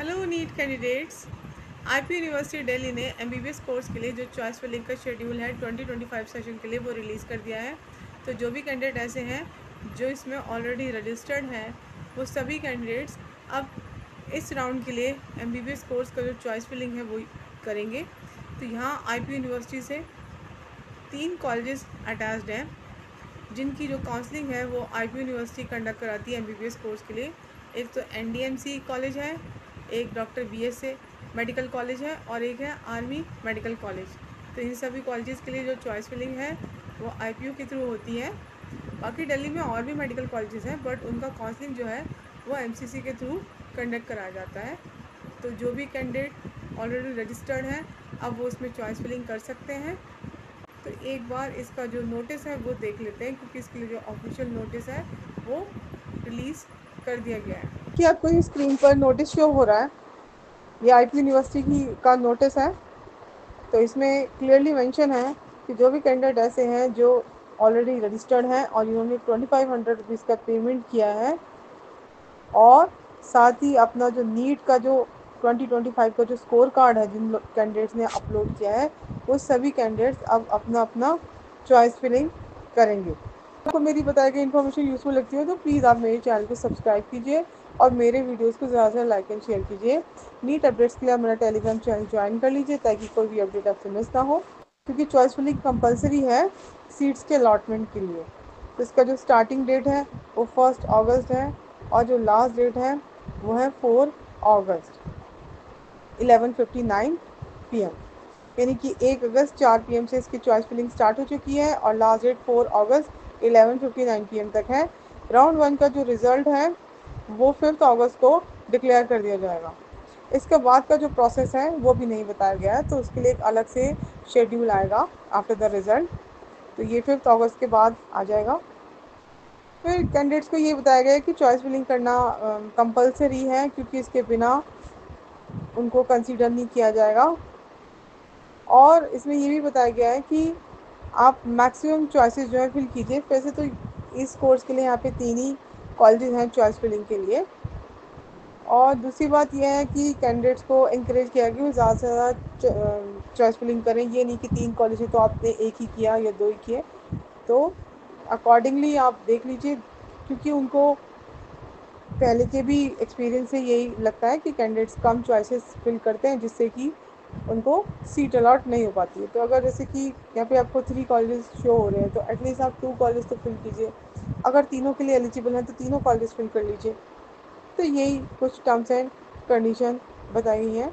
Hello NEET candidates. IP university Delhi ने MBBS course के लिए जो चॉइस फिलिंग का शेड्यूल है 2025 सेशन के लिए वो रिलीज़ कर दिया है। तो जो भी कैंडिडेट ऐसे हैं जो इसमें ऑलरेडी रजिस्टर्ड हैं वो सभी कैंडिडेट्स अब इस राउंड के लिए एमबीबीएस कोर्स का जो चॉइस फिलिंग है वो करेंगे। तो यहाँ आईपी यूनिवर्सिटी से 3 कॉलेजेस अटैच्ड हैं जिनकी जो काउंसलिंग है वो आईपी यूनिवर्सिटी कंडक्ट कराती है एमबीबीएस कोर्स के लिए। एक तो एनडीएमसी कॉलेज है, एक डॉक्टर बीएसए मेडिकल कॉलेज है और एक है आर्मी मेडिकल कॉलेज। तो इन सभी कॉलेजेस के लिए जो चॉइस फिलिंग है वो आईपीयू के थ्रू होती है। बाकी दिल्ली में और भी मेडिकल कॉलेजेस हैं बट उनका काउंसलिंग जो है वो एमसीसी के थ्रू कंडक्ट कराया जाता है। तो जो भी कैंडिडेट ऑलरेडी रजिस्टर्ड हैं अब वो उसमें चॉइस फिलिंग कर सकते हैं। तो एक बार इसका जो नोटिस है वो देख लेते हैं क्योंकि इसके लिए जो ऑफिशियल नोटिस है वो रिलीज़ कर दिया गया है। कि आपको ये स्क्रीन पर नोटिस शो हो रहा है, ये आईपी यूनिवर्सिटी की का नोटिस है। तो इसमें क्लियरली मेंशन है कि जो भी कैंडिडेट ऐसे हैं जो ऑलरेडी रजिस्टर्ड हैं और इन्होंने 2500 रुपीज़ का पेमेंट किया है और साथ ही अपना जो नीट का जो 2025 का जो स्कोर कार्ड है जिन कैंडिडेट्स ने अपलोड किया है वो सभी कैंडिडेट्स अब अपना अपना चॉइस फिलिंग करेंगे। आपको मेरी बताई गई इन्फॉर्मेशन यूज़फुल लगती है तो प्लीज़ आप मेरे चैनल को सब्सक्राइब कीजिए और मेरे वीडियोस को ज़्यादा से ज़्यादा लाइक एंड शेयर कीजिए। नीट अपडेट्स के लिए आप मेरा टेलीग्राम चैनल ज्वाइन कर लीजिए ताकि कोई भी अपडेट आपसे मिस ना हो, क्योंकि चॉइस फिलिंग कंपलसरी है सीट्स के अलॉटमेंट के लिए। तो इसका जो स्टार्टिंग डेट है वो 1 अगस्त है और जो लास्ट डेट है वो है 4 अगस्त 11:59 PM, यानी कि 1 अगस्त 4 PM से इसकी चॉइस फिलिंग स्टार्ट हो चुकी है और लास्ट डेट 4 अगस्त 11:59 PM तक है। राउंड 1 का जो रिज़ल्ट है वो 5 अगस्त को डिक्लेयर कर दिया जाएगा। इसके बाद का जो प्रोसेस है वो भी नहीं बताया गया है, तो उसके लिए एक अलग से शेड्यूल आएगा आफ्टर द रिज़ल्ट। तो ये 5 अगस्त के बाद आ जाएगा। फिर कैंडिडेट्स को ये बताया गया है कि चॉइस फिलिंग करना कंपलसरी है, क्योंकि इसके बिना उनको कंसीडर नहीं किया जाएगा। और इसमें ये भी बताया गया है कि आप मैक्सिमम चॉइसेस जो है फिल कीजिए। वैसे तो इस कोर्स के लिए यहाँ पे 3 ही कॉलेजेस हैं चॉइस फिलिंग के लिए। और दूसरी बात यह है कि कैंडिडेट्स को इंकरेज किया गया कि वो ज़्यादा से ज़्यादा चॉइस फिलिंग करें। ये नहीं कि 3 कॉलेज है तो आपने एक ही किया या 2 ही किए। तो अकॉर्डिंगली आप देख लीजिए, क्योंकि उनको पहले के भी एक्सपीरियंस से यही लगता है कि कैंडिडेट्स कम चॉइसेस फिल करते हैं जिससे कि उनको सीट अलॉट नहीं हो पाती है। तो अगर जैसे कि यहाँ पे आपको 3 कॉलेजेस शो हो रहे हैं तो एटलीस्ट आप 2 कॉलेज तो फिल कीजिए। अगर तीनों के लिए एलिजिबल हैं तो तीनों कॉलेज फिल कर लीजिए। तो यही कुछ टर्म्स एंड कंडीशन बताई गई हैं।